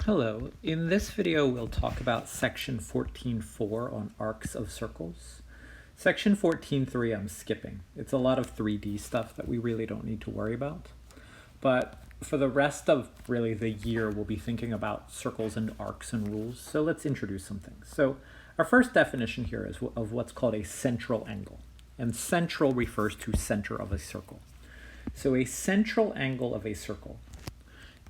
Hello, in this video we'll talk about section 14.4 on arcs of circles. Section 14.3 I'm skipping. It's a lot of 3D stuff that we really don't need to worry about. But for the rest of really the year we'll be thinking about circles and arcs and rules, so let's introduce some things. So our first definition here is of what's called a central angle. And central refers to center of a circle. So a central angle of a circle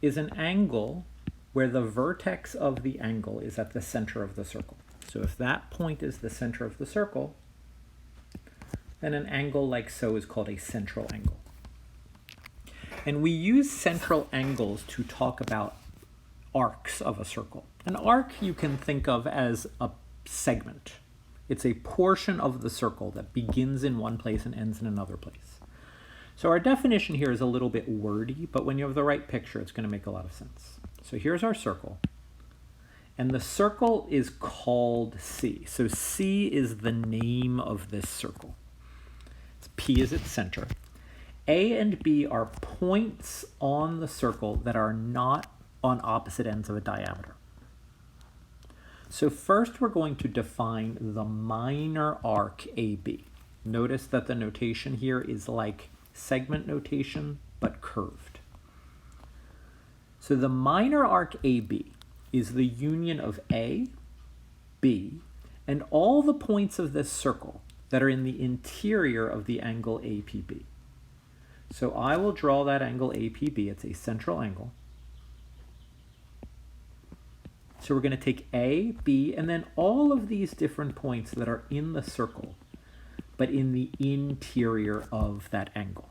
is an angle where the vertex of the angle is at the center of the circle. So if that point is the center of the circle, then an angle like so is called a central angle. And we use central angles to talk about arcs of a circle. An arc you can think of as a segment. It's a portion of the circle that begins in one place and ends in another place. So our definition here is a little bit wordy, but when you have the right picture, it's going to make a lot of sense. So here's our circle, and the circle is called C. So C is the name of this circle. P is its center. A and B are points on the circle that are not on opposite ends of a diameter. So first we're going to define the minor arc AB. Notice that the notation here is like segment notation, but curved. So the minor arc AB is the union of A, B, and all the points of this circle that are in the interior of the angle APB. So I will draw that angle APB. It's a central angle. So we're going to take A, B, and then all of these different points that are in the circle, but in the interior of that angle.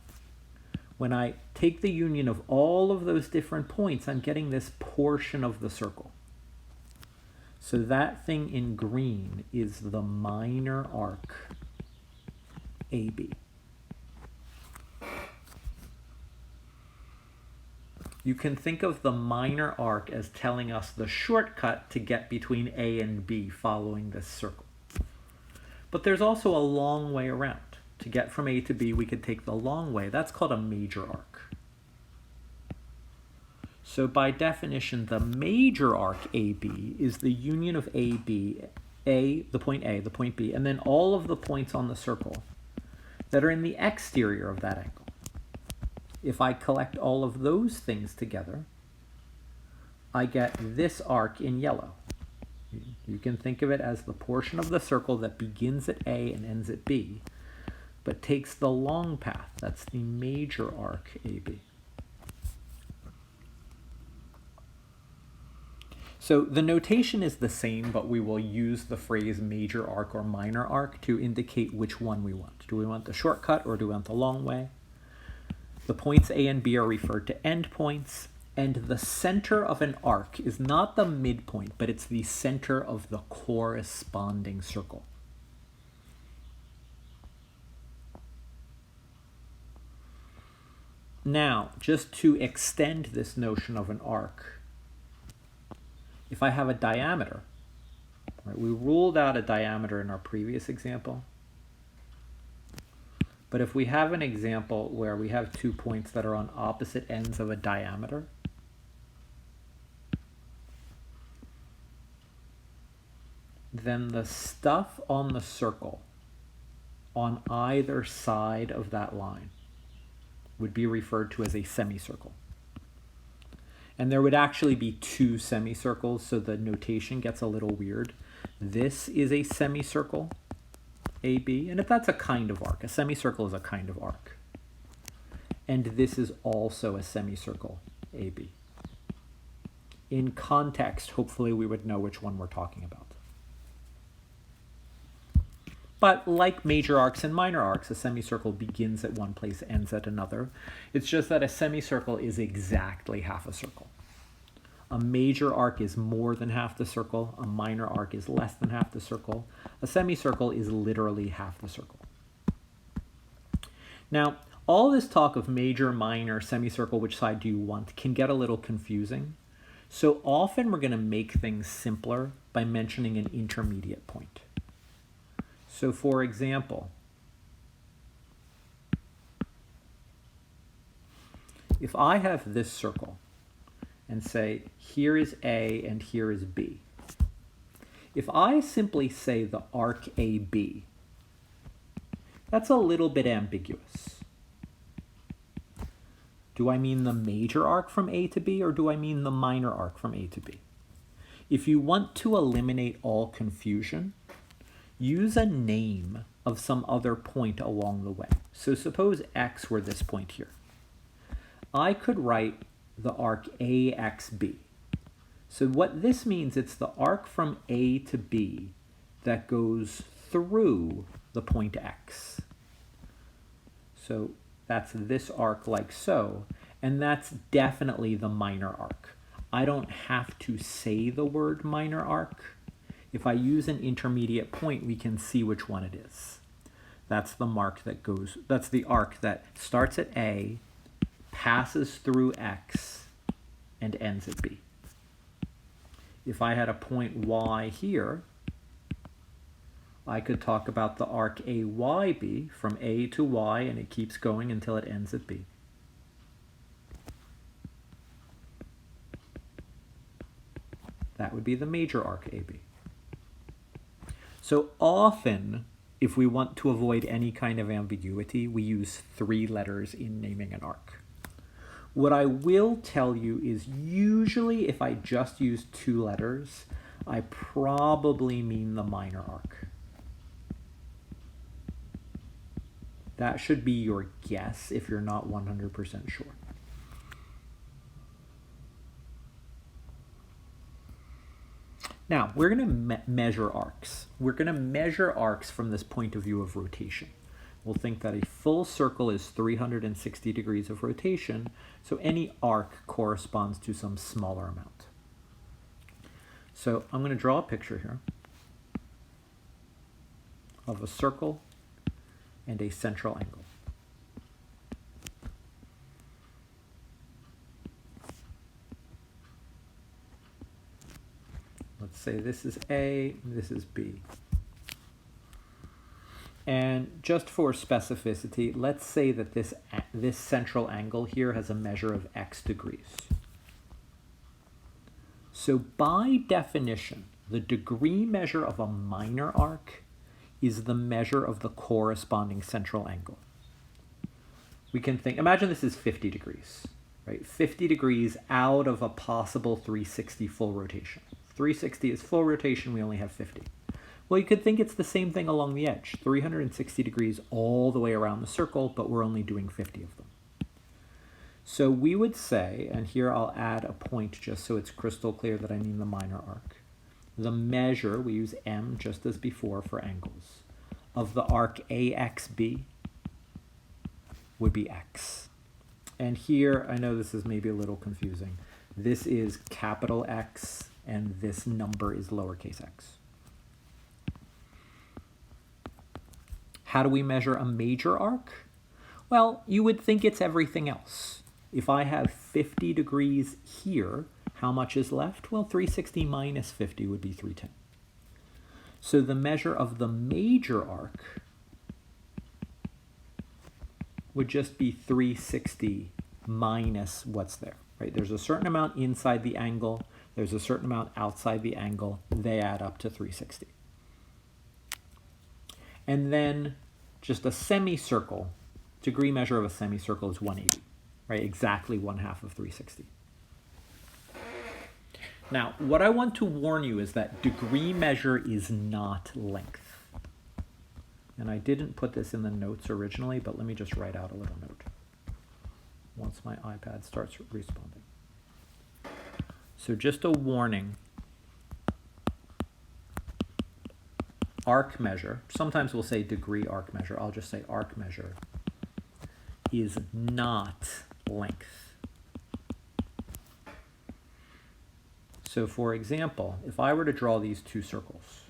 When I take the union of all of those different points, I'm getting this portion of the circle. So that thing in green is the minor arc AB. You can think of the minor arc as telling us the shortcut to get between A and B following this circle. But there's also a long way around. To get from A to B, we could take the long way. That's called a major arc. So by definition, the major arc AB is the union of AB, the point B, and then all of the points on the circle that are in the exterior of that angle. If I collect all of those things together, I get this arc in yellow. You can think of it as the portion of the circle that begins at A and ends at B, but takes the long path. That's the major arc AB. So the notation is the same, but we will use the phrase major arc or minor arc to indicate which one we want. Do we want the shortcut or do we want the long way? The points A and B are referred to endpoints, and the center of an arc is not the midpoint, but it's the center of the corresponding circle. Now, just to extend this notion of an arc, if I have a diameter, right, we ruled out a diameter in our previous example, but if we have an example where we have 2 points that are on opposite ends of a diameter, then the stuff on the circle on either side of that line would be referred to as a semicircle. And there would actually be 2 semicircles, so the notation gets a little weird. This is a semicircle, AB, and if that's a kind of arc, a semicircle is a kind of arc. And this is also a semicircle, AB. In context, hopefully we would know which one we're talking about. But like major arcs and minor arcs, a semicircle begins at one place, ends at another. It's just that a semicircle is exactly half a circle. A major arc is more than half the circle. A minor arc is less than half the circle. A semicircle is literally half the circle. Now, all this talk of major, minor, semicircle, which side do you want, can get a little confusing. So often we're going to make things simpler by mentioning an intermediate point. So for example, if I have this circle and say, here is A and here is B. If I simply say the arc AB, that's a little bit ambiguous. Do I mean the major arc from A to B, or do I mean the minor arc from A to B? If you want to eliminate all confusion, use a name of some other point along the way. So suppose X were this point here. I could write the arc AXB. So what this means, it's the arc from A to B that goes through the point X. So that's this arc like so, and that's definitely the minor arc. I don't have to say the word minor arc. If I use an intermediate point, we can see which one it is. That's the mark that goes, that's the arc that starts at A, passes through X, and ends at B. If I had a point Y here, I could talk about the arc AYB from A to Y, and it keeps going until it ends at B. That would be the major arc AB. So often, if we want to avoid any kind of ambiguity, we use 3 letters in naming an arc. What I will tell you is usually if I just use 2 letters, I probably mean the minor arc. That should be your guess if you're not 100% sure. Now, we're going to measure arcs. We're going to measure arcs from this point of view of rotation. We'll think that a full circle is 360 degrees of rotation, so any arc corresponds to some smaller amount. So I'm going to draw a picture here of a circle and a central angle. Let's say this is A, this is B. And just for specificity, let's say that this central angle here has a measure of x degrees. So by definition, the degree measure of a minor arc is the measure of the corresponding central angle. We can think, imagine this is 50 degrees, right? 50 degrees out of a possible 360 full rotation. 360 is full rotation, we only have 50. Well, you could think it's the same thing along the edge, 360 degrees all the way around the circle, but we're only doing 50 of them. So we would say, and here I'll add a point just so it's crystal clear that I mean the minor arc. The measure, we use m just as before for angles, of the arc AXB would be x. And here, I know this is maybe a little confusing. This is capital X, and this number is lowercase x. How do we measure a major arc? Well, you would think it's everything else. If I have 50 degrees here, how much is left? Well, 360 minus 50 would be 310. So the measure of the major arc would just be 360 minus what's there, right? There's a certain amount inside the angle, there's a certain amount outside the angle, they add up to 360. And then just a semicircle, degree measure of a semicircle is 180, right? Exactly 1/2 of 360. Now, what I want to warn you is that degree measure is not length. And I didn't put this in the notes originally, but let me just write out a little note once my iPad starts responding. So just a warning. Arc measure, sometimes we'll say degree arc measure, I'll just say arc measure, is not length. So for example, if I were to draw these 2 circles,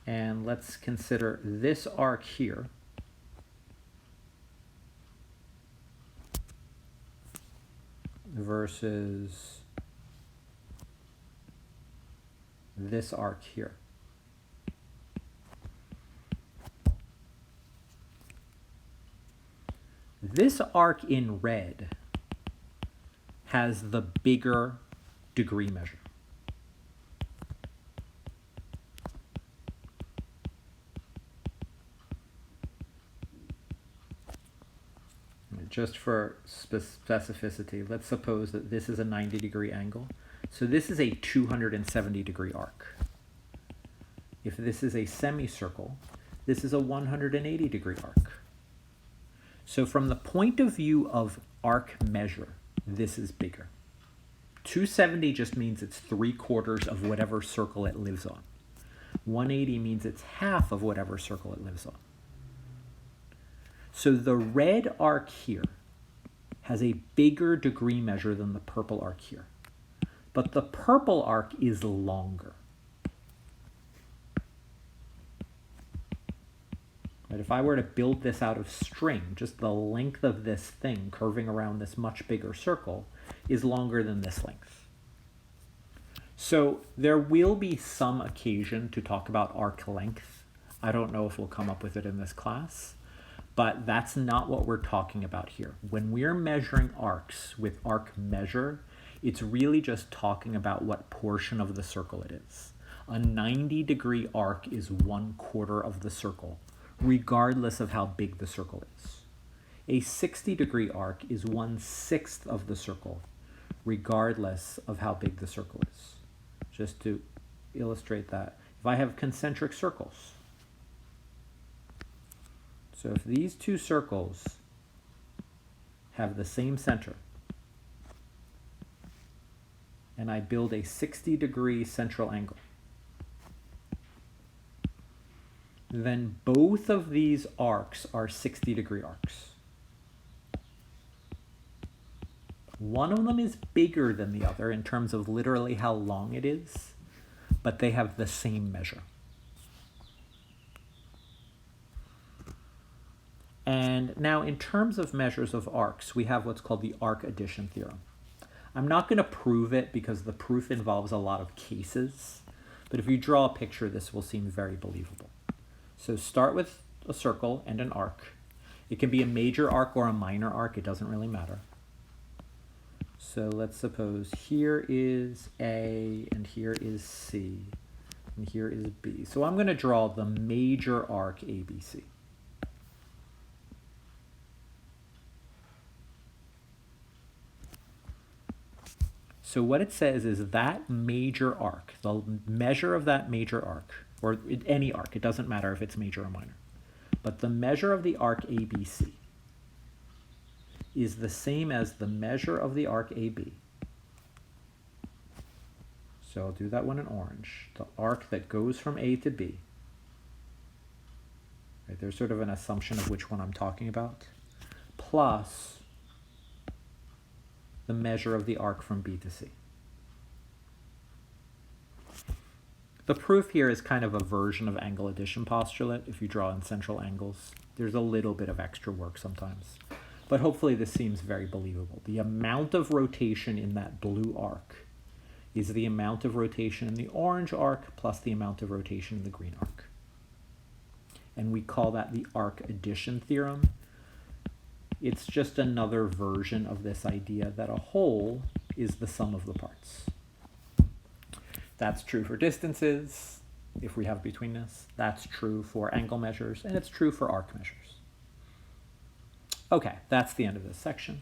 and let's consider this arc here versus this arc here. This arc in red has the bigger degree measure. Just for specificity, let's suppose that this is a 90-degree angle. So this is a 270-degree arc. If this is a semicircle, this is a 180-degree arc. So from the point of view of arc measure, this is bigger. 270 just means it's 3/4 of whatever circle it lives on. 180 means it's half of whatever circle it lives on. So the red arc here has a bigger degree measure than the purple arc here. But the purple arc is longer. Right, if I were to build this out of string, just the length of this thing curving around this much bigger circle is longer than this length. So there will be some occasion to talk about arc length. I don't know if we'll come up with it in this class. But that's not what we're talking about here. When we're measuring arcs with arc measure, it's really just talking about what portion of the circle it is. A 90-degree arc is 1/4 of the circle, regardless of how big the circle is. A 60-degree arc is 1/6 of the circle, regardless of how big the circle is. Just to illustrate that, if I have concentric circles, so if these two circles have the same center, and I build a 60-degree central angle, then both of these arcs are 60-degree arcs. One of them is bigger than the other in terms of literally how long it is, but they have the same measure. And now in terms of measures of arcs, we have what's called the arc addition theorem. I'm not going to prove it because the proof involves a lot of cases, but if you draw a picture, this will seem very believable. So start with a circle and an arc. It can be a major arc or a minor arc, it doesn't really matter. So let's suppose here is A, and here is C, and here is B. So I'm going to draw the major arc ABC. So what it says is that major arc, the measure of that major arc, or any arc, it doesn't matter if it's major or minor, but the measure of the arc ABC is the same as the measure of the arc AB. So I'll do that one in orange. The arc that goes from A to B. Right, there's sort of an assumption of which one I'm talking about. Plus the measure of the arc from B to C. The proof here is kind of a version of angle addition postulate. If you draw in central angles, there's a little bit of extra work sometimes. But hopefully this seems very believable. The amount of rotation in that blue arc is the amount of rotation in the orange arc plus the amount of rotation in the green arc. And we call that the arc addition theorem. It's just another version of this idea that a whole is the sum of the parts. That's true for distances, if we have betweenness. That's true for angle measures, and it's true for arc measures. Okay, that's the end of this section.